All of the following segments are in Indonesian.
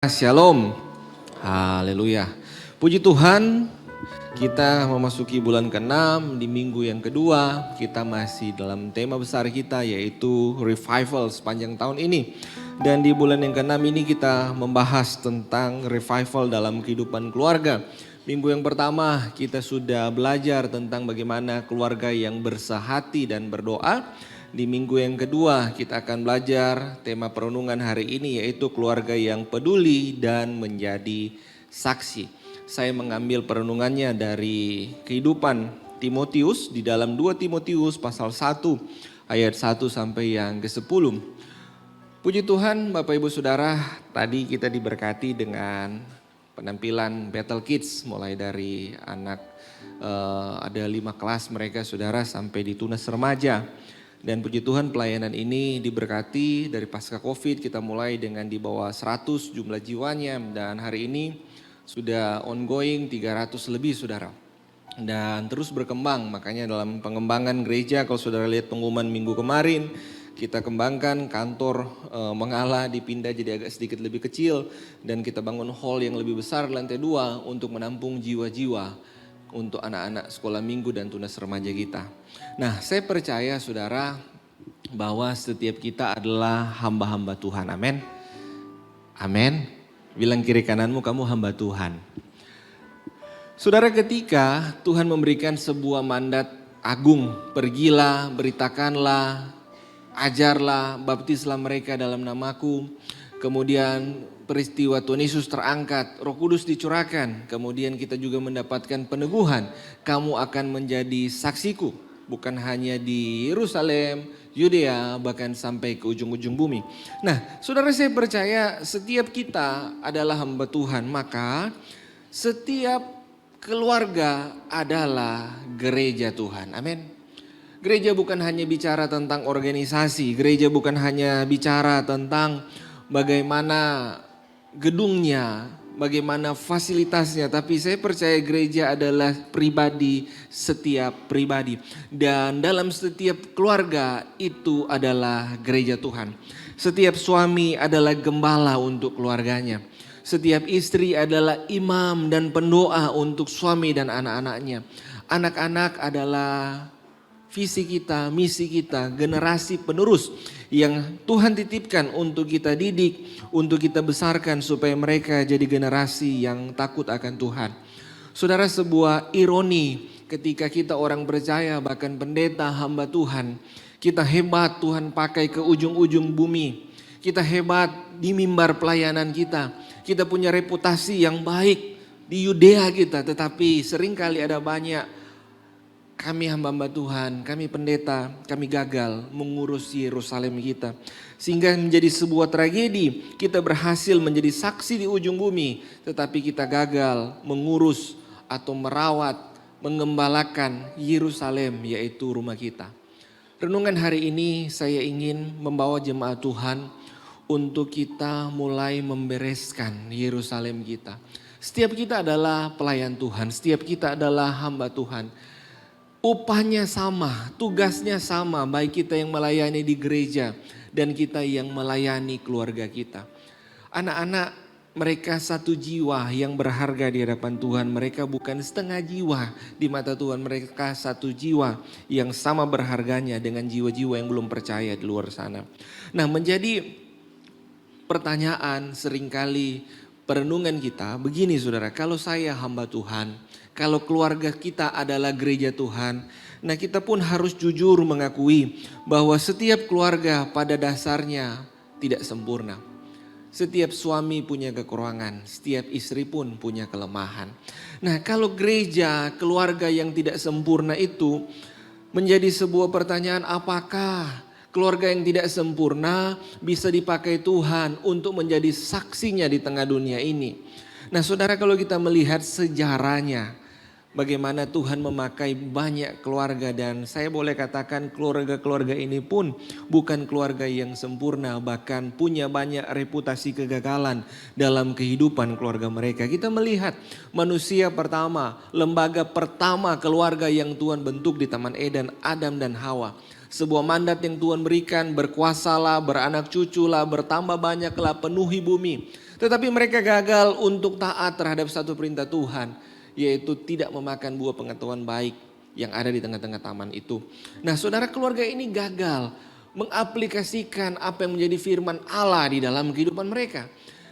Shalom, haleluya. Puji Tuhan, kita memasuki bulan ke-6 di minggu yang kedua. Kita masih dalam tema besar kita yaitu revival sepanjang tahun ini. Dan di bulan yang ke-6 ini kita membahas tentang revival dalam kehidupan keluarga. Minggu yang pertama kita sudah belajar tentang bagaimana keluarga yang bersehati dan berdoa. Di minggu yang kedua kita akan belajar tema perenungan hari ini yaitu keluarga yang peduli dan menjadi saksi. Saya mengambil perenungannya dari kehidupan Timotius di dalam 2 Timotius pasal 1 ayat 1 sampai yang ke-10. Puji Tuhan Bapak Ibu Saudara, tadi kita diberkati dengan penampilan Battle Kids mulai dari anak ada 5 kelas mereka Saudara sampai di tunas remaja. Dan puji Tuhan pelayanan ini diberkati dari pasca Covid, kita mulai dengan di bawah 100 jumlah jiwanya dan hari ini sudah ongoing 300 lebih Saudara. Dan terus berkembang, makanya dalam pengembangan gereja kalau Saudara lihat pengumuman minggu kemarin, kita kembangkan kantor mengalah dipindah jadi agak sedikit lebih kecil dan kita bangun hall yang lebih besar lantai 2 untuk menampung jiwa-jiwa untuk anak-anak sekolah minggu dan tunas remaja kita. Nah, saya percaya Saudara bahwa setiap kita adalah hamba-hamba Tuhan. Amin. Amin. Bilang kiri kananmu, kamu hamba Tuhan. Saudara, ketika Tuhan memberikan sebuah mandat agung, pergilah, beritakanlah, ajarlah, baptislah mereka dalam namaku. Kemudian peristiwa Tuhan Yesus terangkat, Roh Kudus dicurahkan. Kemudian kita juga mendapatkan peneguhan. Kamu akan menjadi saksiku. Bukan hanya di Yerusalem, Yudea, bahkan sampai ke ujung-ujung bumi. Nah, saudara saya percaya setiap kita adalah hamba Tuhan. Maka setiap keluarga adalah gereja Tuhan. Amin. Gereja bukan hanya bicara tentang organisasi. Gereja bukan hanya bicara tentang bagaimana gedungnya, bagaimana fasilitasnya. Tapi saya percaya gereja adalah pribadi setiap pribadi. Dan dalam setiap keluarga itu adalah gereja Tuhan. Setiap suami adalah gembala untuk keluarganya. Setiap istri adalah imam dan pendoa untuk suami dan anak-anaknya. Anak-anak adalah visi kita, misi kita, generasi penerus yang Tuhan titipkan untuk kita didik, untuk kita besarkan supaya mereka jadi generasi yang takut akan Tuhan. Saudara, sebuah ironi ketika kita orang percaya bahkan pendeta hamba Tuhan, kita hebat Tuhan pakai ke ujung-ujung bumi. Kita hebat di mimbar pelayanan kita. Kita punya reputasi yang baik di Yudea kita, tetapi seringkali ada banyak kami hamba-hamba Tuhan, kami pendeta, kami gagal mengurus Yerusalem kita. Sehingga menjadi sebuah tragedi, kita berhasil menjadi saksi di ujung bumi, tetapi kita gagal mengurus atau merawat, mengembalakan Yerusalem, yaitu rumah kita. Renungan hari ini saya ingin membawa jemaat Tuhan untuk kita mulai membereskan Yerusalem kita. Setiap kita adalah pelayan Tuhan, setiap kita adalah hamba Tuhan. Upahnya sama, tugasnya sama, baik kita yang melayani di gereja dan kita yang melayani keluarga kita. Anak-anak mereka satu jiwa yang berharga di hadapan Tuhan. Mereka bukan setengah jiwa di mata Tuhan. Mereka satu jiwa yang sama berharganya dengan jiwa-jiwa yang belum percaya di luar sana. Nah, menjadi pertanyaan seringkali perenungan kita begini saudara, kalau saya hamba Tuhan, kalau keluarga kita adalah gereja Tuhan, nah kita pun harus jujur mengakui bahwa setiap keluarga pada dasarnya tidak sempurna. Setiap suami punya kekurangan, setiap istri pun punya kelemahan. Nah, kalau gereja, keluarga yang tidak sempurna itu menjadi sebuah pertanyaan, apakah keluarga yang tidak sempurna bisa dipakai Tuhan untuk menjadi saksinya di tengah dunia ini? Nah saudara, kalau kita melihat sejarahnya, bagaimana Tuhan memakai banyak keluarga, dan saya boleh katakan keluarga-keluarga ini pun bukan keluarga yang sempurna, bahkan punya banyak reputasi kegagalan dalam kehidupan keluarga mereka. Kita melihat manusia pertama, lembaga pertama keluarga yang Tuhan bentuk di Taman Eden, Adam dan Hawa. Sebuah mandat yang Tuhan berikan, berkuasalah, beranak cuculah, bertambah banyaklah, penuhi bumi. Tetapi mereka gagal untuk taat terhadap satu perintah Tuhan, yaitu tidak memakan buah pengetahuan baik yang ada di tengah-tengah taman itu. Nah, saudara, keluarga ini gagal mengaplikasikan apa yang menjadi firman Allah di dalam kehidupan mereka.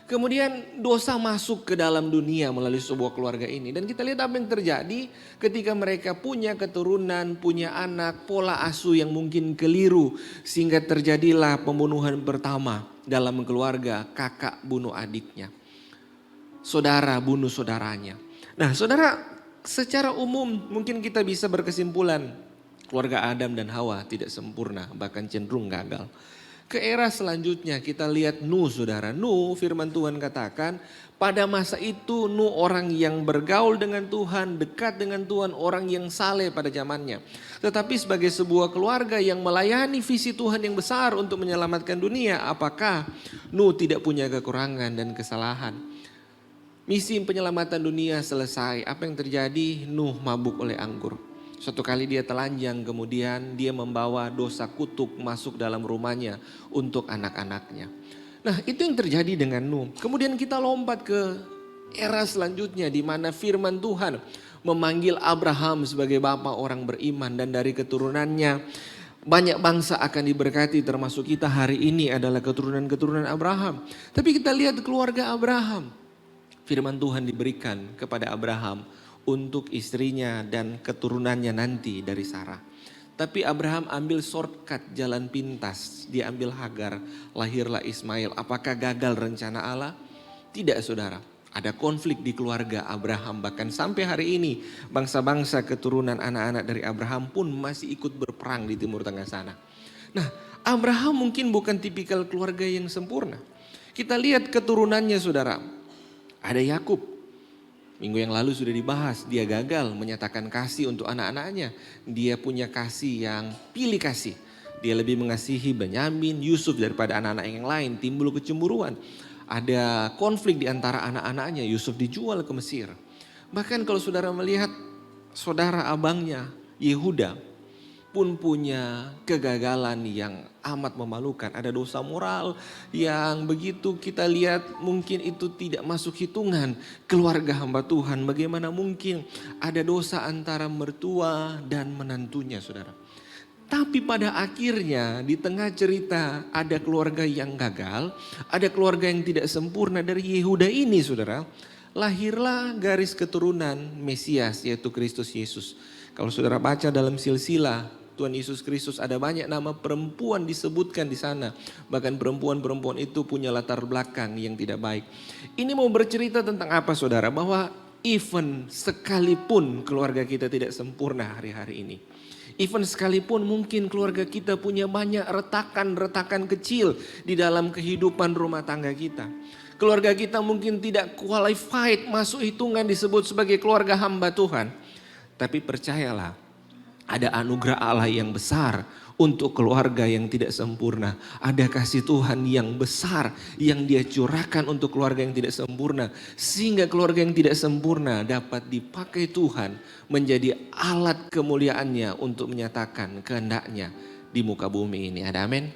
Kemudian dosa masuk ke dalam dunia melalui sebuah keluarga ini. Dan kita lihat apa yang terjadi ketika mereka punya keturunan, punya anak, pola asuh yang mungkin keliru. Sehingga terjadilah pembunuhan pertama dalam keluarga, kakak bunuh adiknya. Saudara bunuh saudaranya. Nah, saudara, secara umum mungkin kita bisa berkesimpulan keluarga Adam dan Hawa tidak sempurna, bahkan cenderung gagal. Ke era selanjutnya kita lihat Nuh, saudara. Nuh, firman Tuhan katakan pada masa itu Nuh orang yang bergaul dengan Tuhan, dekat dengan Tuhan, orang yang saleh pada zamannya. Tetapi sebagai sebuah keluarga yang melayani visi Tuhan yang besar untuk menyelamatkan dunia, apakah Nuh tidak punya kekurangan dan kesalahan? Misi penyelamatan dunia selesai, apa yang terjadi? Nuh mabuk oleh anggur. Suatu kali dia telanjang, kemudian dia membawa dosa kutuk masuk dalam rumahnya untuk anak-anaknya. Nah, itu yang terjadi dengan Nuh. Kemudian kita lompat ke era selanjutnya di mana firman Tuhan memanggil Abraham sebagai bapa orang beriman, dan dari keturunannya banyak bangsa akan diberkati, termasuk kita hari ini adalah keturunan-keturunan Abraham. Tapi kita lihat keluarga Abraham. Firman Tuhan diberikan kepada Abraham untuk istrinya dan keturunannya nanti dari Sarah. Tapi Abraham ambil shortcut, jalan pintas. Dia ambil Hagar, lahirlah Ismail. Apakah gagal rencana Allah? Tidak, saudara. Ada konflik di keluarga Abraham. Bahkan sampai hari ini bangsa-bangsa keturunan anak-anak dari Abraham pun masih ikut berperang di Timur Tengah sana. Nah, Abraham mungkin bukan tipikal keluarga yang sempurna. Kita lihat keturunannya, saudara. Ada Yakub. Minggu yang lalu sudah dibahas, dia gagal menyatakan kasih untuk anak-anaknya. Dia punya kasih yang pilih kasih. Dia lebih mengasihi Benyamin, Yusuf daripada anak-anak yang lain. Timbul kecemburuan. Ada konflik di antara anak-anaknya. Yusuf dijual ke Mesir. Bahkan kalau saudara melihat saudara abangnya Yehuda pun punya kegagalan yang amat memalukan. Ada dosa moral yang begitu kita lihat mungkin itu tidak masuk hitungan keluarga hamba Tuhan. Bagaimana mungkin ada dosa antara mertua dan menantunya, saudara. Tapi pada akhirnya di tengah cerita ada keluarga yang gagal, ada keluarga yang tidak sempurna. Dari Yehuda ini, saudara, lahirlah garis keturunan Mesias, yaitu Kristus Yesus. Kalau saudara baca dalam silsilah Tuhan Yesus Kristus, ada banyak nama perempuan disebutkan di sana. Bahkan perempuan-perempuan itu punya latar belakang yang tidak baik. Ini mau bercerita tentang apa, saudara? Bahwa even sekalipun keluarga kita tidak sempurna hari-hari ini. Even sekalipun mungkin keluarga kita punya banyak retakan-retakan kecil di dalam kehidupan rumah tangga kita. Keluarga kita mungkin tidak qualified masuk hitungan disebut sebagai keluarga hamba Tuhan. Tapi percayalah, ada anugerah Allah yang besar untuk keluarga yang tidak sempurna. Ada kasih Tuhan yang besar yang dia curahkan untuk keluarga yang tidak sempurna. Sehingga keluarga yang tidak sempurna dapat dipakai Tuhan menjadi alat kemuliaannya untuk menyatakan kehendaknya di muka bumi ini. Ada amin?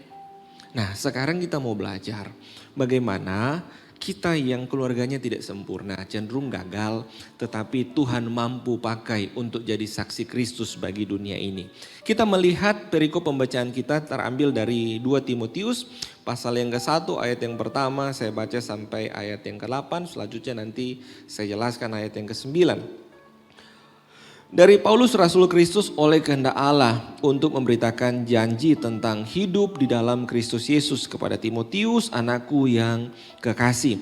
Nah, sekarang kita mau belajar bagaimana kita yang keluarganya tidak sempurna, cenderung gagal, tetapi Tuhan mampu pakai untuk jadi saksi Kristus bagi dunia ini. Kita melihat perikop pembacaan kita terambil dari 2 Timotius pasal yang ke-1 ayat yang pertama, saya baca sampai ayat yang ke-8, selanjutnya nanti saya jelaskan ayat yang ke-9. Dari Paulus Rasul Kristus oleh kehendak Allah untuk memberitakan janji tentang hidup di dalam Kristus Yesus kepada Timotius, anakku yang kekasih.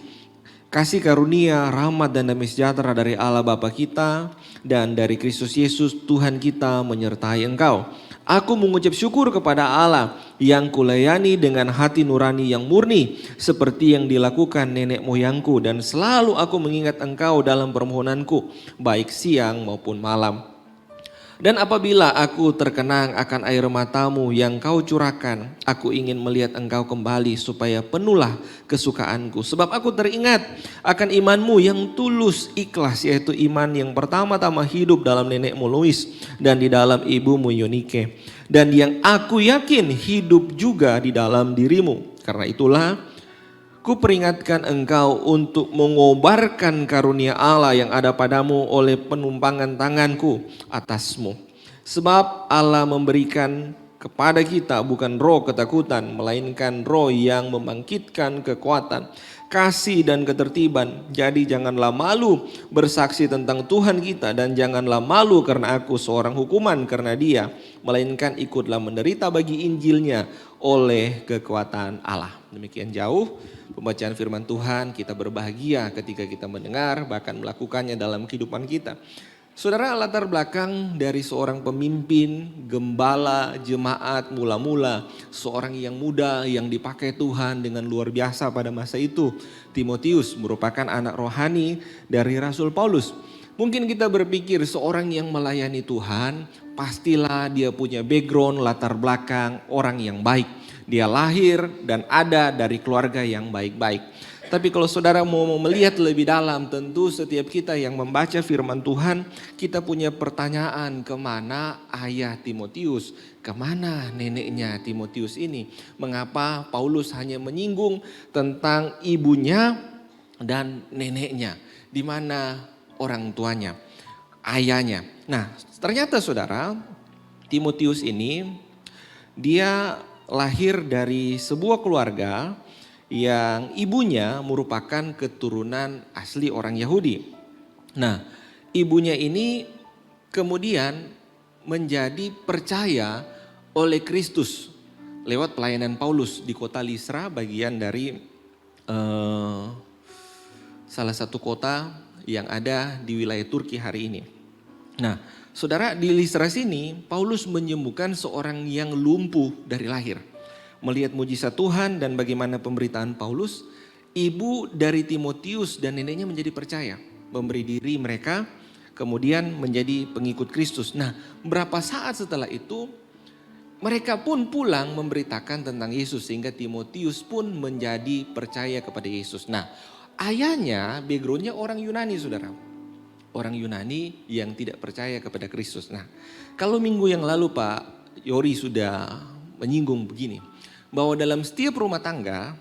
Kasih karunia, rahmat dan damai sejahtera dari Allah Bapa kita dan dari Kristus Yesus Tuhan kita menyertai engkau. Aku mengucap syukur kepada Allah yang kulayani dengan hati nurani yang murni seperti yang dilakukan nenek moyangku, dan selalu aku mengingat engkau dalam permohonanku baik siang maupun malam. Dan apabila aku terkenang akan air matamu yang kau curahkan, aku ingin melihat engkau kembali supaya penuhlah kesukaanku. Sebab aku teringat akan imanmu yang tulus ikhlas, yaitu iman yang pertama-tama hidup dalam nenekmu Lois dan di dalam ibumu Yunike. Dan yang aku yakin hidup juga di dalam dirimu. Karena itulah Kuperingatkan engkau untuk mengobarkan karunia Allah yang ada padamu oleh penumpangan tanganku atasmu. Sebab Allah memberikan kepada kita bukan roh ketakutan, melainkan roh yang membangkitkan kekuatan, kasih dan ketertiban. Jadi janganlah malu bersaksi tentang Tuhan kita, dan janganlah malu karena aku seorang hukuman karena Dia, melainkan ikutlah menderita bagi Injilnya oleh kekuatan Allah. Demikian jauh pembacaan firman Tuhan. Kita berbahagia ketika kita mendengar bahkan melakukannya dalam kehidupan kita. Saudara, latar belakang dari seorang pemimpin, gembala, jemaat mula-mula, seorang yang muda yang dipakai Tuhan dengan luar biasa pada masa itu, Timotius merupakan anak rohani dari Rasul Paulus. Mungkin kita berpikir seorang yang melayani Tuhan, pastilah dia punya background, latar belakang orang yang baik. Dia lahir dan ada dari keluarga yang baik-baik. Tapi kalau saudara mau melihat lebih dalam, tentu setiap kita yang membaca firman Tuhan, kita punya pertanyaan, kemana ayah Timotius? Kemana neneknya Timotius ini? Mengapa Paulus hanya menyinggung tentang ibunya dan neneknya? Di mana orang tuanya, ayahnya? Nah, ternyata saudara, Timotius ini dia lahir dari sebuah keluarga yang ibunya merupakan keturunan asli orang Yahudi. Nah, ibunya ini kemudian menjadi percaya oleh Kristus lewat pelayanan Paulus di kota Listra, bagian dari salah satu kota yang ada di wilayah Turki hari ini. Nah, saudara, di Listra sini Paulus menyembuhkan seorang yang lumpuh dari lahir. Melihat mujizat Tuhan dan bagaimana pemberitaan Paulus, ibu dari Timotius dan neneknya menjadi percaya, memberi diri mereka kemudian menjadi pengikut Kristus. Nah, berapa saat setelah itu mereka pun pulang memberitakan tentang Yesus, sehingga Timotius pun menjadi percaya kepada Yesus. Nah, ayahnya backgroundnya orang Yunani, saudara. Orang Yunani yang tidak percaya kepada Kristus. Nah, kalau minggu yang lalu Pak Yori sudah menyinggung begini, bahwa dalam setiap rumah tangga,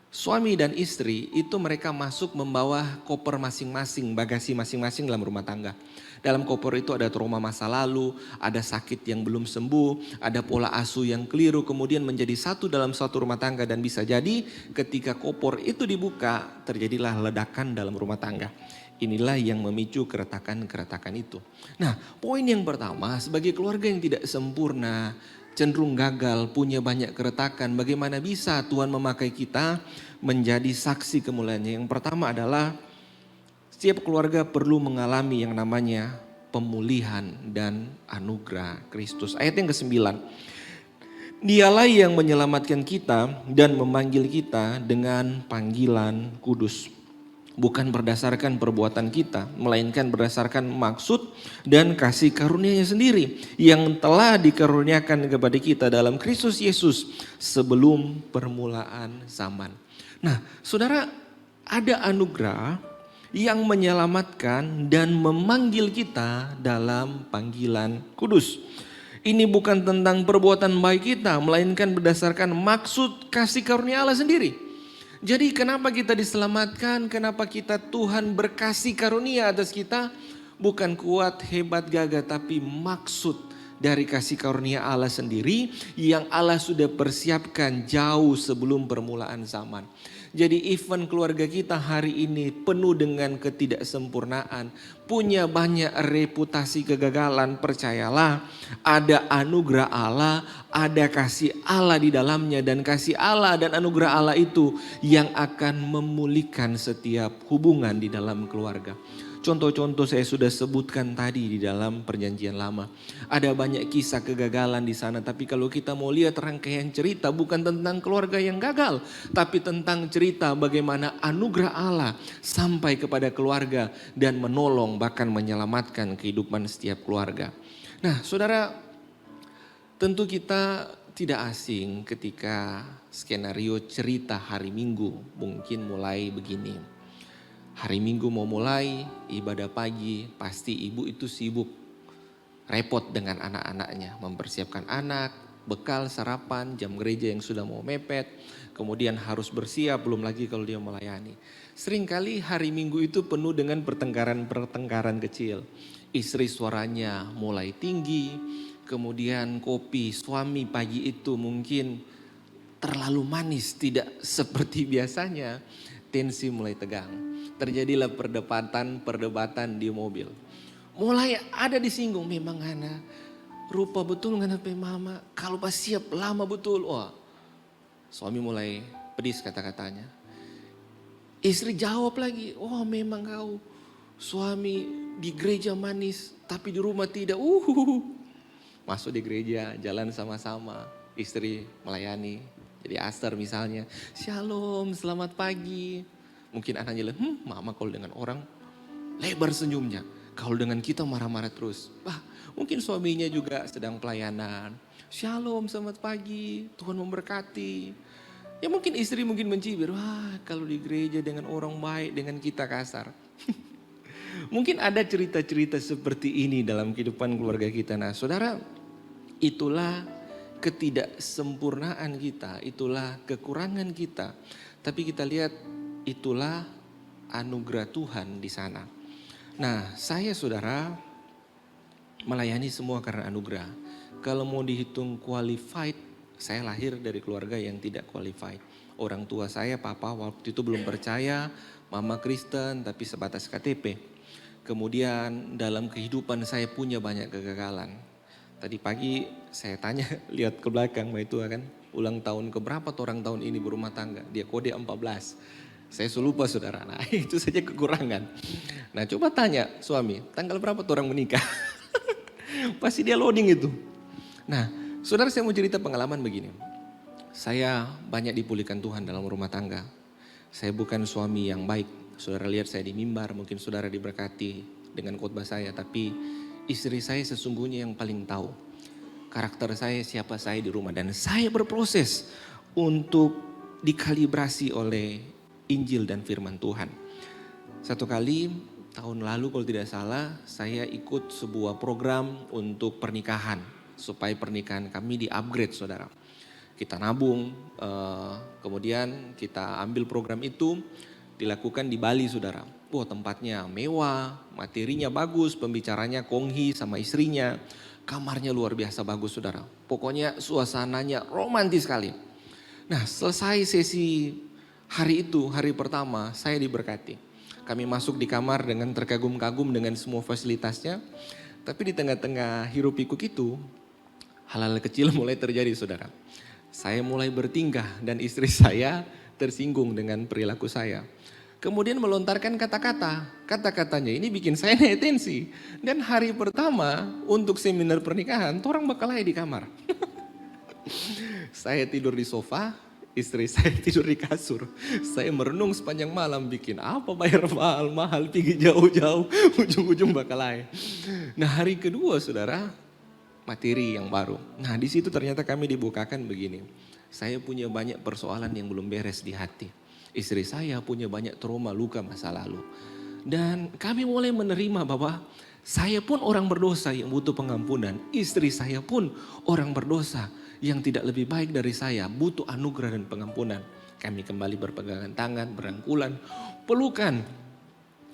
suami dan istri itu mereka masuk membawa koper masing-masing, bagasi masing-masing dalam rumah tangga. Dalam koper itu ada trauma masa lalu, ada sakit yang belum sembuh, ada pola asuh yang keliru, kemudian menjadi satu dalam satu rumah tangga. Dan bisa jadi ketika koper itu dibuka, terjadilah ledakan dalam rumah tangga. Inilah yang memicu keretakan-keretakan itu. Nah, poin yang pertama, sebagai keluarga yang tidak sempurna, cenderung gagal, punya banyak keretakan, bagaimana bisa Tuhan memakai kita menjadi saksi kemuliaannya? Yang pertama adalah setiap keluarga perlu mengalami yang namanya pemulihan dan anugerah Kristus. Ayat yang ke-9. Dialah yang menyelamatkan kita dan memanggil kita dengan panggilan kudus. Bukan berdasarkan perbuatan kita, melainkan berdasarkan maksud dan kasih karunia-Nya sendiri yang telah dikaruniakan kepada kita dalam Kristus Yesus sebelum permulaan zaman. Nah, saudara, ada anugerah yang menyelamatkan dan memanggil kita dalam panggilan kudus. Ini bukan tentang perbuatan baik kita, melainkan berdasarkan maksud kasih karunia Allah sendiri. Jadi kenapa kita diselamatkan, kenapa kita Tuhan berkasih karunia atas kita, bukan kuat, hebat, gagah, tapi maksud dari kasih karunia Allah sendiri yang Allah sudah persiapkan jauh sebelum permulaan zaman. Jadi event keluarga kita hari ini penuh dengan ketidaksempurnaan, punya banyak reputasi kegagalan, percayalah ada anugerah Allah, ada kasih Allah di dalamnya, dan kasih Allah dan anugerah Allah itu yang akan memulihkan setiap hubungan di dalam keluarga. Contoh-contoh saya sudah sebutkan tadi di dalam perjanjian lama. Ada banyak kisah kegagalan di sana, tapi kalau kita mau lihat rangkaian cerita bukan tentang keluarga yang gagal, tapi tentang cerita bagaimana anugerah Allah sampai kepada keluarga dan menolong bahkan menyelamatkan kehidupan setiap keluarga. Nah, saudara, tentu kita tidak asing ketika skenario cerita hari Minggu mungkin mulai begini. Hari Minggu mau mulai, ibadah pagi, pasti ibu itu sibuk, repot dengan anak-anaknya, mempersiapkan anak, bekal, sarapan, jam gereja yang sudah mau mepet, kemudian harus bersiap, belum lagi kalau dia melayani. Seringkali hari Minggu itu penuh dengan pertengkaran kecil. Istri suaranya mulai tinggi, kemudian kopi suami pagi itu mungkin terlalu manis, tidak seperti biasanya. Tensi mulai tegang. Terjadilah perdebatan di mobil. Mulai ada disinggung, memang Hana rupa betul ngana pe mama, kalau pas siap lama betul. Wah, suami mulai pedis kata-katanya. Istri jawab lagi, oh memang kau suami di gereja manis tapi di rumah tidak. Masuk di gereja, jalan sama-sama, istri melayani. Jadi Aster misalnya, shalom selamat pagi. Mungkin anaknya bilang, mama kalau dengan orang lebar senyumnya. Kalau dengan kita marah-marah terus. Mungkin suaminya juga sedang pelayanan. Shalom selamat pagi, Tuhan memberkati. Ya mungkin istri mungkin mencibir, wah kalau di gereja dengan orang baik, dengan kita kasar. Mungkin ada cerita-cerita seperti ini dalam kehidupan keluarga kita. Nah saudara, itulah ketidaksempurnaan kita, itulah kekurangan kita. Tapi kita lihat itulah anugerah Tuhan di sana. Nah saya saudara melayani semua karena anugerah. Kalau mau dihitung qualified, saya lahir dari keluarga yang tidak qualified. Orang tua saya, papa waktu itu belum percaya, mama Kristen tapi sebatas KTP. Kemudian dalam kehidupan saya punya banyak kegagalan. Tadi pagi saya tanya, lihat ke belakang, itu kan ulang tahun keberapa orang tahun ini berumah tangga. Dia kode 14. Saya lupa saudara, nah itu saja kekurangan. Nah coba tanya suami, tanggal berapa orang menikah? Pasti dia loading itu. Nah saudara, saya mau cerita pengalaman begini. Saya banyak dipulihkan Tuhan dalam rumah tangga. Saya bukan suami yang baik. Saudara lihat saya di mimbar, mungkin saudara diberkati dengan khotbah saya. Tapi istri saya sesungguhnya yang paling tahu karakter saya, siapa saya di rumah. Dan saya berproses untuk dikalibrasi oleh Injil dan firman Tuhan. Satu kali tahun lalu kalau tidak salah, saya ikut sebuah program untuk pernikahan. Supaya pernikahan kami di-upgrade saudara. Kita nabung, kemudian kita ambil program itu, dilakukan di Bali saudara. Wah tempatnya mewah, materinya bagus, pembicaranya konghi sama istrinya. Kamarnya luar biasa bagus saudara. Pokoknya suasananya romantis sekali. Nah selesai sesi hari itu, hari pertama saya diberkati. Kami masuk di kamar dengan terkagum-kagum dengan semua fasilitasnya. Tapi di tengah-tengah hiruk pikuk itu, hal-hal kecil mulai terjadi saudara. Saya mulai bertingkah dan istri saya tersinggung dengan perilaku saya. Kemudian melontarkan kata-kata. Kata-katanya ini bikin saya naik tensi. Dan hari pertama untuk seminar pernikahan, orang bekalai di kamar. Saya tidur di sofa, istri saya tidur di kasur. Saya merenung sepanjang malam, bikin apa bayar mahal-mahal, pergi jauh-jauh, ujung-ujung bekalai. Nah hari kedua saudara, materi yang baru. Nah di situ ternyata kami dibukakan begini. Saya punya banyak persoalan yang belum beres di hati. Istri saya punya banyak trauma, luka masa lalu. Dan kami mulai menerima bahwa saya pun orang berdosa yang butuh pengampunan. Istri saya pun orang berdosa yang tidak lebih baik dari saya, butuh anugerah dan pengampunan. Kami kembali berpegangan tangan, berangkulan, pelukan,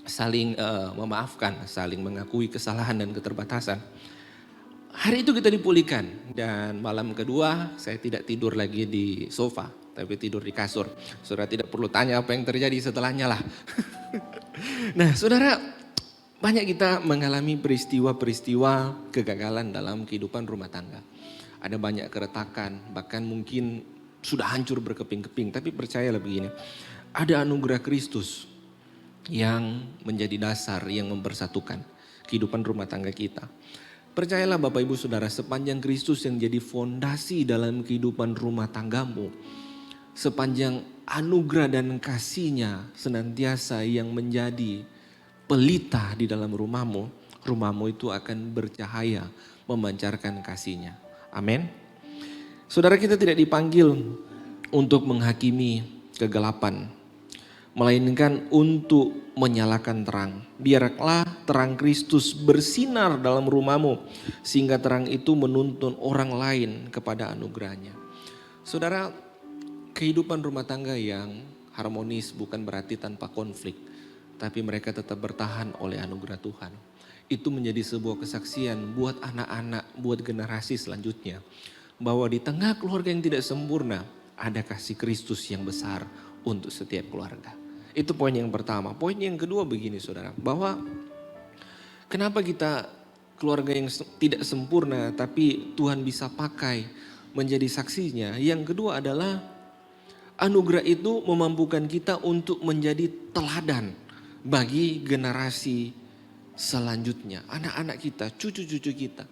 saling memaafkan, saling mengakui kesalahan dan keterbatasan. Hari itu kita dipulihkan dan malam kedua saya tidak tidur lagi di sofa. Tapi tidur di kasur. Saudara tidak perlu tanya apa yang terjadi setelahnya lah. Nah saudara, banyak kita mengalami peristiwa-peristiwa kegagalan dalam kehidupan rumah tangga. Ada banyak keretakan, bahkan mungkin sudah hancur berkeping-keping. Tapi percayalah begini, ada anugerah Kristus yang menjadi dasar, yang mempersatukan kehidupan rumah tangga kita. Percayalah Bapak Ibu Saudara, sepanjang Kristus yang jadi fondasi dalam kehidupan rumah tanggamu, sepanjang anugerah dan kasih-Nya senantiasa yang menjadi pelita di dalam rumahmu, rumahmu itu akan bercahaya memancarkan kasih-Nya. Amin. Saudara, kita tidak dipanggil untuk menghakimi kegelapan. melainkan untuk menyalakan terang. Biarlah terang Kristus bersinar dalam rumahmu, sehingga terang itu menuntun orang lain kepada anugerahnya. Saudara, kehidupan rumah tangga yang harmonis bukan berarti tanpa konflik, tapi mereka tetap bertahan oleh anugerah Tuhan. Itu menjadi sebuah kesaksian buat anak-anak, buat generasi selanjutnya, bahwa di tengah keluarga yang tidak sempurna, ada kasih Kristus yang besar untuk setiap keluarga. Itu poin yang pertama. Poin yang kedua begini saudara, bahwa kenapa kita keluarga yang tidak sempurna tapi Tuhan bisa pakai menjadi saksinya. Yang kedua adalah anugerah itu memampukan kita untuk menjadi teladan bagi generasi selanjutnya, anak-anak kita, cucu-cucu kita.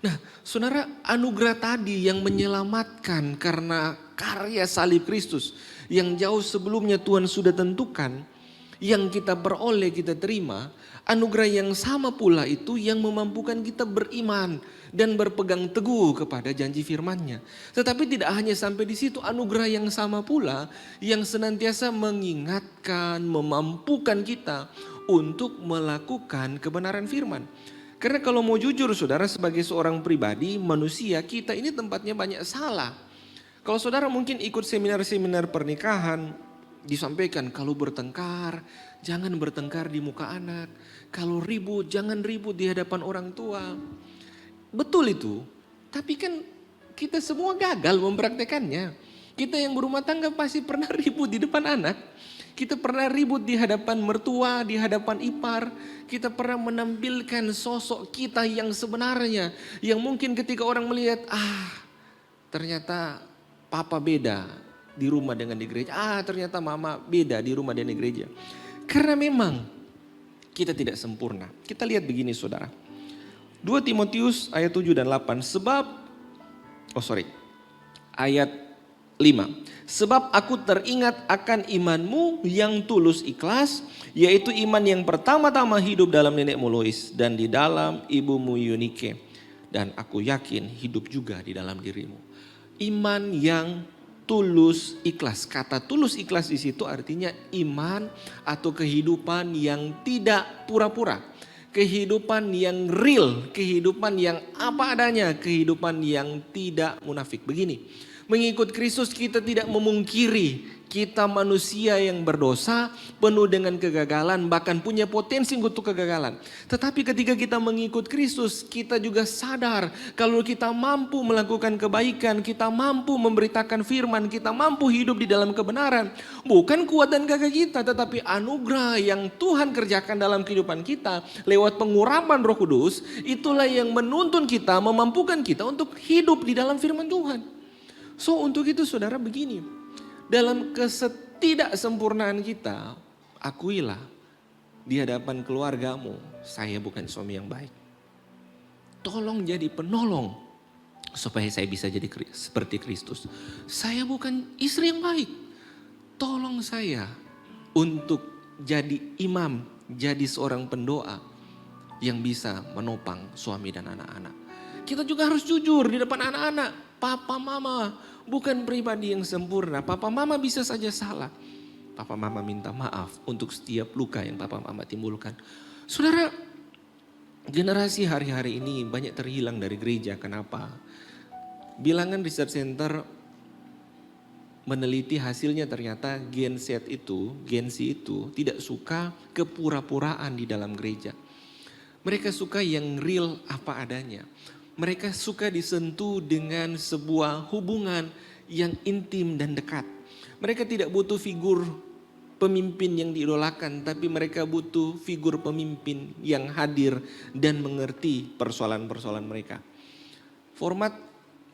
Nah, saudara, anugerah tadi yang menyelamatkan karena karya salib Kristus yang jauh sebelumnya Tuhan sudah tentukan, yang kita peroleh, kita terima, anugerah yang sama pula itu yang memampukan kita beriman dan berpegang teguh kepada janji firman-Nya. Tetapi tidak hanya sampai di situ, anugerah yang sama pula yang senantiasa mengingatkan, memampukan kita untuk melakukan kebenaran firman. Karena kalau mau jujur saudara, sebagai seorang pribadi, manusia, kita ini tempatnya banyak salah. Kalau saudara mungkin ikut seminar-seminar pernikahan, disampaikan kalau bertengkar, jangan bertengkar di muka anak. Kalau ribut, jangan ribut di hadapan orang tua. Betul itu, tapi kan kita semua gagal mempraktekannya. Kita yang berumah tangga pasti pernah ribut di depan anak. Kita pernah ribut di hadapan mertua, di hadapan ipar. Kita pernah menampilkan sosok kita yang sebenarnya. Yang mungkin ketika orang melihat, ternyata papa beda di rumah dengan di gereja. Ternyata mama beda di rumah dan di gereja. Karena memang kita tidak sempurna. Kita lihat begini saudara. 2 Timotius ayat 7 dan 8. Ayat 5. Sebab aku teringat akan imanmu yang tulus ikhlas, yaitu iman yang pertama-tama hidup dalam nenekmu Lois dan di dalam ibumu Eunike, dan aku yakin hidup juga di dalam dirimu. Iman yang tulus ikhlas. Kata tulus ikhlas di situ artinya iman atau kehidupan yang tidak pura-pura. Kehidupan yang real, kehidupan yang apa adanya, kehidupan yang tidak munafik. Begini, mengikut Kristus kita tidak memungkiri kita manusia yang berdosa, penuh dengan kegagalan, bahkan punya potensi untuk kegagalan. Tetapi ketika kita mengikut Kristus, kita juga sadar kalau kita mampu melakukan kebaikan, kita mampu memberitakan firman, kita mampu hidup di dalam kebenaran. Bukan kuat dan gagah kita, tetapi anugerah yang Tuhan kerjakan dalam kehidupan kita lewat pengurapan Roh Kudus, itulah yang menuntun kita, memampukan kita untuk hidup di dalam firman Tuhan. So untuk itu saudara begini, dalam ketidaksempurnaan kita, akuilah di hadapan keluargamu, saya bukan suami yang baik. Tolong jadi penolong supaya saya bisa jadi seperti Kristus. Saya bukan istri yang baik. Tolong saya untuk jadi imam, jadi seorang pendoa yang bisa menopang suami dan anak-anak. Kita juga harus jujur di depan anak-anak. Papa mama bukan pribadi yang sempurna. Papa mama bisa saja salah. Papa mama minta maaf untuk setiap luka yang papa mama timbulkan. Saudara, generasi hari-hari ini banyak terhilang dari gereja. Kenapa? Bilangan Research Center meneliti hasilnya ternyata Gen Z itu tidak suka kepura-puraan di dalam gereja. Mereka suka yang real apa adanya. Mereka suka disentuh dengan sebuah hubungan yang intim dan dekat. Mereka tidak butuh figur pemimpin yang diidolakan, tapi mereka butuh figur pemimpin yang hadir dan mengerti persoalan-persoalan mereka. Format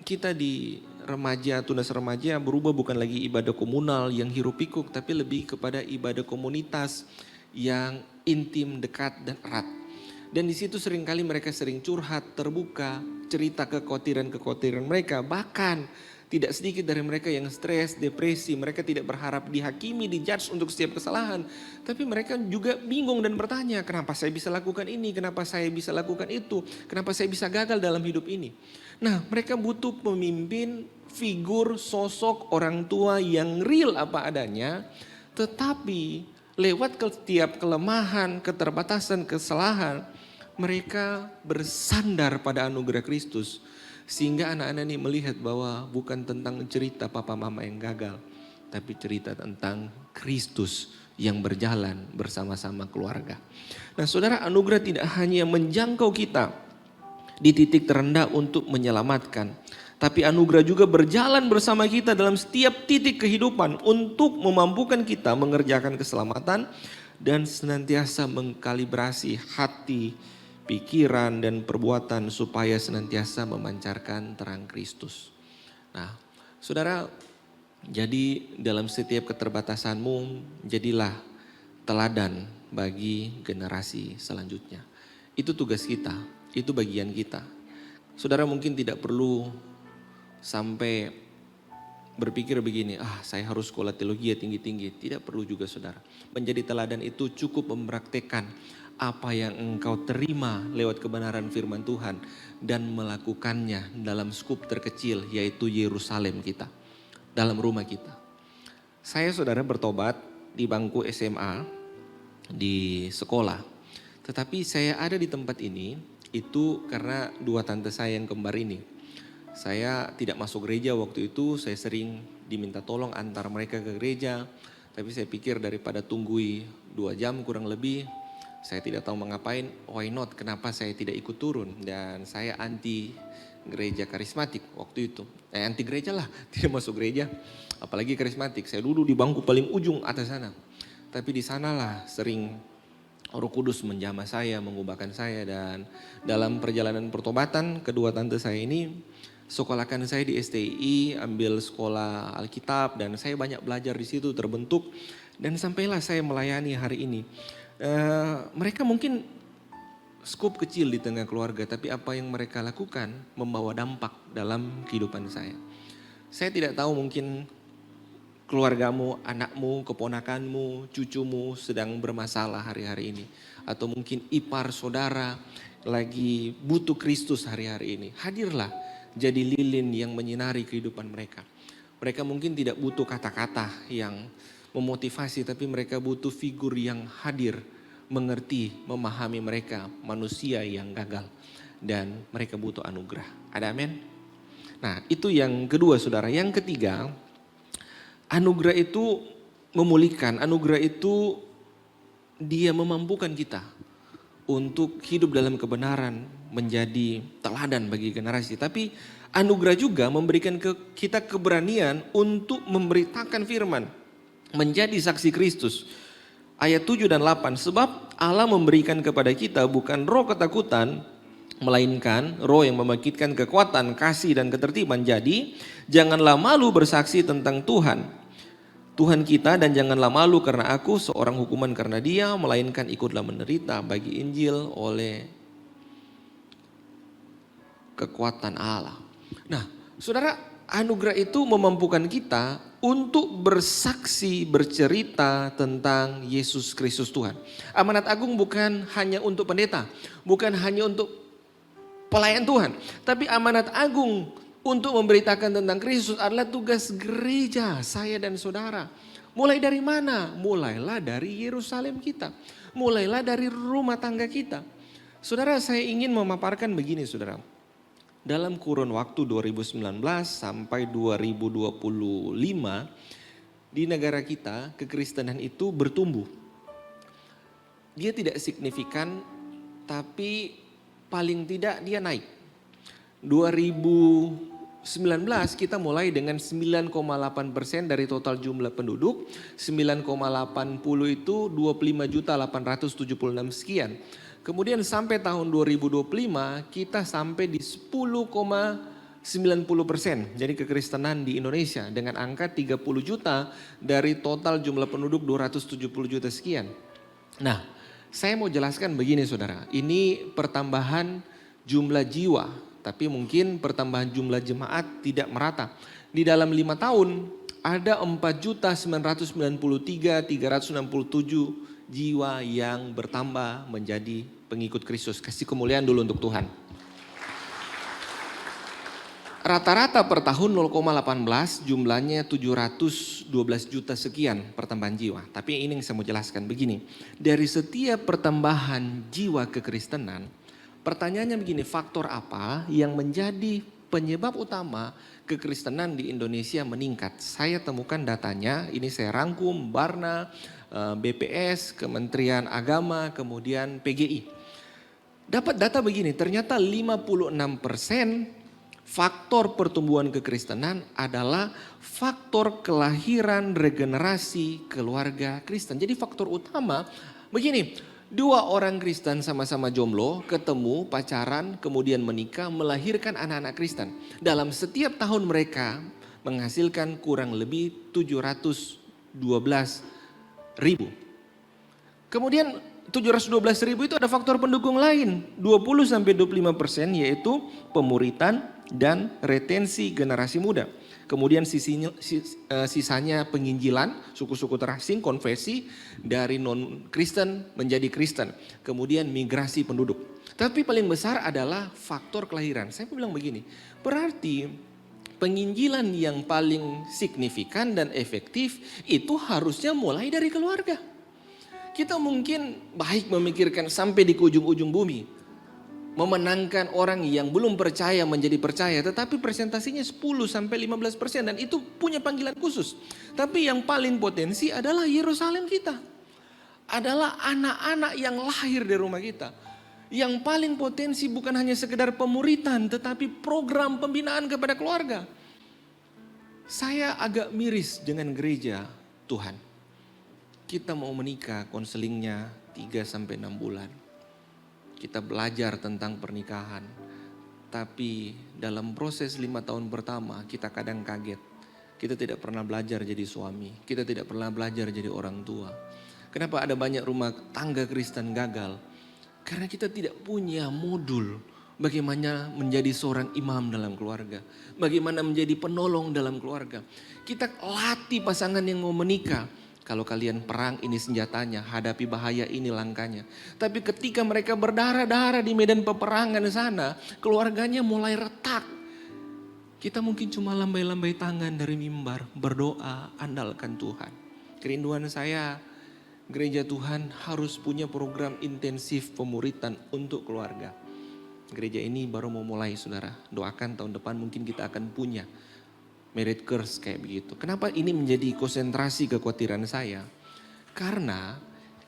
kita di remaja, tunas remaja berubah, bukan lagi ibadah komunal yang hiruk pikuk, tapi lebih kepada ibadah komunitas yang intim, dekat dan erat. Dan di situ seringkali mereka sering curhat, terbuka, cerita kekhawatiran mereka. Bahkan tidak sedikit dari mereka yang stres, depresi. Mereka tidak berharap dihakimi, dijudge untuk setiap kesalahan. Tapi mereka juga bingung dan bertanya, kenapa saya bisa lakukan ini? Kenapa saya bisa lakukan itu? Kenapa saya bisa gagal dalam hidup ini? Nah, mereka butuh pemimpin, figur, sosok orang tua yang real apa adanya. Tetapi lewat setiap kelemahan, keterbatasan, kesalahan, mereka bersandar pada anugerah Kristus. Sehingga anak-anak ini melihat bahwa bukan tentang cerita papa mama yang gagal, tapi cerita tentang Kristus yang berjalan bersama-sama keluarga. Nah saudara, anugerah tidak hanya menjangkau kita di titik terendah untuk menyelamatkan, tapi anugerah juga berjalan bersama kita dalam setiap titik kehidupan untuk memampukan kita mengerjakan keselamatan dan senantiasa mengkalibrasi hati, pikiran dan perbuatan supaya senantiasa memancarkan terang Kristus. Nah, saudara, jadi dalam setiap keterbatasanmu jadilah teladan bagi generasi selanjutnya. Itu tugas kita, itu bagian kita. Saudara mungkin tidak perlu sampai berpikir begini, saya harus sekolah teologi tinggi-tinggi. Tidak perlu juga saudara. Menjadi teladan itu cukup mempraktekkan apa yang engkau terima lewat kebenaran firman Tuhan dan melakukannya dalam skup terkecil yaitu Yerusalem kita, dalam rumah kita. Saya saudara bertobat di bangku SMA di sekolah. Tetapi saya ada di tempat ini itu karena dua tante saya yang kembar ini. Saya tidak masuk gereja waktu itu, saya sering diminta tolong antar mereka ke gereja. Tapi saya pikir daripada tunggui 2 jam kurang lebih, saya tidak tahu mengapain, why not, kenapa saya tidak ikut turun. Dan saya anti gereja karismatik waktu itu. Anti gereja lah, tidak masuk gereja, apalagi karismatik. Saya duduk di bangku paling ujung atas sana. Tapi di sanalah sering Roh Kudus menjamah saya, mengubahkan saya. Dan dalam perjalanan pertobatan kedua tante saya ini sekolahkan saya di STI, ambil sekolah Alkitab dan saya banyak belajar di situ, terbentuk dan sampailah saya melayani hari ini. Mereka mungkin skup kecil di tengah keluarga, tapi apa yang mereka lakukan membawa dampak dalam kehidupan saya. Saya tidak tahu mungkin keluargamu, anakmu, keponakanmu, cucumu sedang bermasalah hari-hari ini. Atau mungkin ipar saudara lagi butuh Kristus hari-hari ini. Hadirlah. Jadi lilin yang menyinari kehidupan mereka. Mereka mungkin tidak butuh kata-kata yang memotivasi, tapi mereka butuh figur yang hadir, mengerti, memahami mereka, manusia yang gagal. Dan mereka butuh anugerah. Ada amin? Nah itu yang kedua saudara. Yang ketiga, anugerah itu memulihkan. Anugerah itu dia memampukan kita untuk hidup dalam kebenaran, menjadi teladan bagi generasi. Tapi anugerah juga memberikan kita keberanian untuk memberitakan firman, menjadi saksi Kristus. Ayat 7 dan 8, sebab Allah memberikan kepada kita bukan roh ketakutan, melainkan roh yang membangkitkan kekuatan, kasih dan ketertiban. Jadi janganlah malu bersaksi tentang Tuhan kita, dan janganlah malu karena aku seorang hukuman karena dia, melainkan ikutlah menderita bagi Injil oleh kekuatan Allah. Nah saudara, anugerah itu memampukan kita untuk bersaksi, bercerita tentang Yesus Kristus Tuhan. Amanat agung bukan hanya untuk pendeta, bukan hanya untuk pelayan Tuhan, tapi amanat agung untuk memberitakan tentang Kristus adalah tugas gereja, saya dan saudara. Mulai dari mana? Mulailah dari Yerusalem kita. Mulailah dari rumah tangga kita. Saudara, saya ingin memaparkan begini saudara. Dalam kurun waktu 2019 sampai 2025 di negara kita kekristenan itu bertumbuh. Dia tidak signifikan tapi paling tidak dia naik. 2019 kita mulai dengan 9,8% dari total jumlah penduduk. 9,80 itu 25.876 sekian. Kemudian sampai tahun 2025 kita sampai di 10,90%. Jadi kekristenan di Indonesia dengan angka 30 juta dari total jumlah penduduk 270 juta sekian. Nah, saya mau jelaskan begini saudara. Ini pertambahan jumlah jiwa, tapi mungkin pertambahan jumlah jemaat tidak merata. Di dalam 5 tahun ada 4.993.367 jiwa yang bertambah menjadi pengikut Kristus. Kasih kemuliaan dulu untuk Tuhan. Rata-rata per tahun 0,18 jumlahnya 712 juta sekian pertambahan jiwa. Tapi ini yang saya mau jelaskan begini. Dari setiap pertambahan jiwa kekristenan, pertanyaannya begini, faktor apa yang menjadi penyebab utama kekristenan di Indonesia meningkat? Saya temukan datanya, ini saya rangkum Barna, BPS, Kementerian Agama, kemudian PGI. Dapat data begini, ternyata 56% faktor pertumbuhan kekristenan adalah faktor kelahiran regenerasi keluarga Kristen. Jadi faktor utama begini, 2 orang Kristen sama-sama jomblo, ketemu, pacaran, kemudian menikah, melahirkan anak-anak Kristen. Dalam setiap tahun mereka menghasilkan kurang lebih 712 ribu. Kemudian 712 ribu itu ada faktor pendukung lain, 20-25% yaitu pemuritan dan retensi generasi muda. Kemudian sisanya penginjilan, suku-suku terasing, konversi dari non-Kristen menjadi Kristen. Kemudian migrasi penduduk. Tapi paling besar adalah faktor kelahiran. Saya bilang begini, berarti penginjilan yang paling signifikan dan efektif itu harusnya mulai dari keluarga. Kita mungkin baik memikirkan sampai di ujung-ujung bumi. Memenangkan orang yang belum percaya menjadi percaya. Tetapi presentasinya 10-15% dan itu punya panggilan khusus. Tapi yang paling potensi adalah Yerusalem kita. Adalah anak-anak yang lahir di rumah kita. Yang paling potensi bukan hanya sekedar pemuritan tetapi program pembinaan kepada keluarga. Saya agak miris dengan gereja Tuhan. Kita mau menikah, konselingnya 3-6 bulan. Kita belajar tentang pernikahan. Tapi dalam proses 5 tahun pertama kita kadang kaget. Kita tidak pernah belajar jadi suami. Kita tidak pernah belajar jadi orang tua. Kenapa ada banyak rumah tangga Kristen gagal? Karena kita tidak punya modul bagaimana menjadi seorang imam dalam keluarga. Bagaimana menjadi penolong dalam keluarga. Kita latih pasangan yang mau menikah. Kalau kalian perang ini senjatanya, hadapi bahaya ini langkahnya. Tapi ketika mereka berdarah-darah di medan peperangan sana, keluarganya mulai retak. Kita mungkin cuma lambai-lambai tangan dari mimbar, berdoa, andalkan Tuhan. Kerinduan saya, gereja Tuhan harus punya program intensif pemuritan untuk keluarga. Gereja ini baru mau mulai saudara, doakan tahun depan mungkin kita akan punya. Merit curse kayak begitu. Kenapa ini menjadi konsentrasi kekhawatiran saya? Karena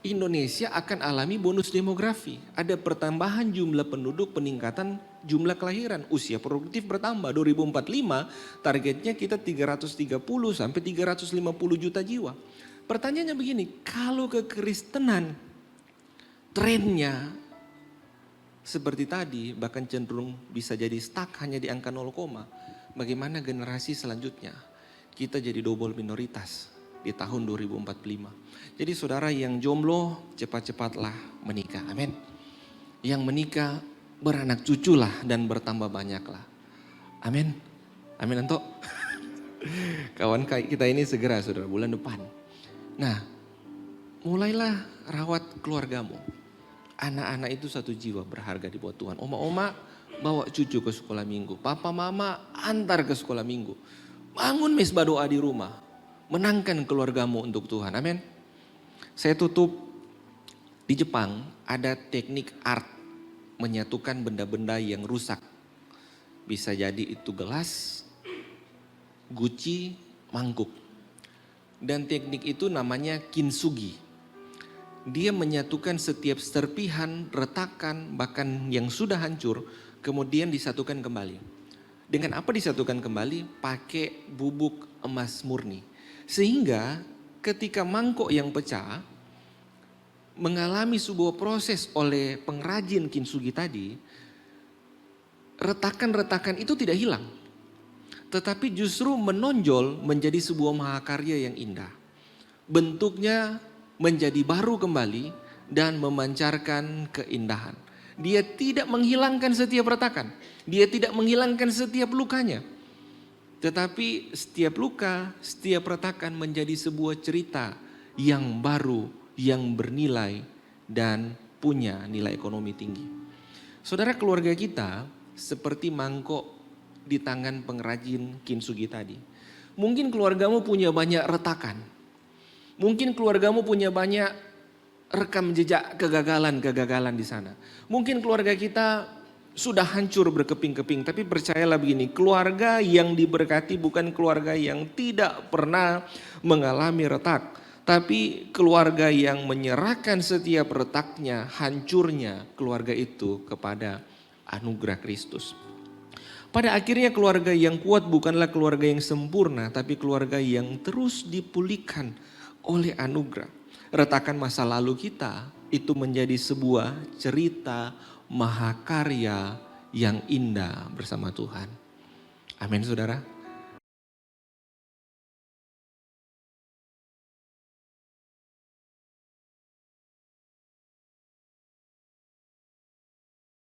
Indonesia akan alami bonus demografi. Ada pertambahan jumlah penduduk, peningkatan jumlah kelahiran. Usia produktif bertambah. 2045 targetnya kita 330-350 juta jiwa. Pertanyaannya begini, kalau kekristenan trennya seperti tadi bahkan cenderung bisa jadi stuck hanya di angka 0, bagaimana generasi selanjutnya? Kita jadi double minoritas di tahun 2045. Jadi saudara yang jomblo cepat-cepatlah menikah. Amin. Yang menikah beranak cuculah dan bertambah banyaklah. Amin. Amin Anto. Kawan kita ini segera saudara bulan depan. Nah, mulailah rawat keluargamu. Anak-anak itu 1 jiwa berharga di bawah Tuhan. Oma-oma bawa cucu ke sekolah minggu. Papa mama antar ke sekolah minggu. Bangun mesbah doa di rumah. Menangkan keluargamu untuk Tuhan. Amin. Saya tutup. Di Jepang ada teknik art. Menyatukan benda-benda yang rusak. Bisa jadi itu gelas, guci, mangkuk. Dan teknik itu namanya kintsugi. Dia menyatukan setiap serpihan, retakan, bahkan yang sudah hancur. Kemudian disatukan kembali. Dengan apa disatukan kembali? Pakai bubuk emas murni. Sehingga ketika mangkok yang pecah mengalami sebuah proses oleh pengrajin kintsugi tadi, retakan-retakan itu tidak hilang. Tetapi justru menonjol menjadi sebuah mahakarya yang indah. Bentuknya menjadi baru kembali dan memancarkan keindahan. Dia tidak menghilangkan setiap retakan. Dia tidak menghilangkan setiap lukanya. Tetapi setiap luka, setiap retakan menjadi sebuah cerita yang baru, yang bernilai dan punya nilai ekonomi tinggi. Saudara, keluarga kita seperti mangkok di tangan pengrajin kintsugi tadi. Mungkin keluargamu punya banyak retakan. Mungkin keluargamu punya banyak rekam jejak kegagalan-kegagalan di sana. Mungkin keluarga kita sudah hancur berkeping-keping, tapi percayalah begini, keluarga yang diberkati bukan keluarga yang tidak pernah mengalami retak, tapi keluarga yang menyerahkan setiap retaknya, hancurnya keluarga itu kepada anugerah Kristus. Pada akhirnya keluarga yang kuat bukanlah keluarga yang sempurna, tapi keluarga yang terus dipulihkan oleh anugerah. Retakan masa lalu kita itu menjadi sebuah cerita mahakarya yang indah bersama Tuhan. Amin saudara.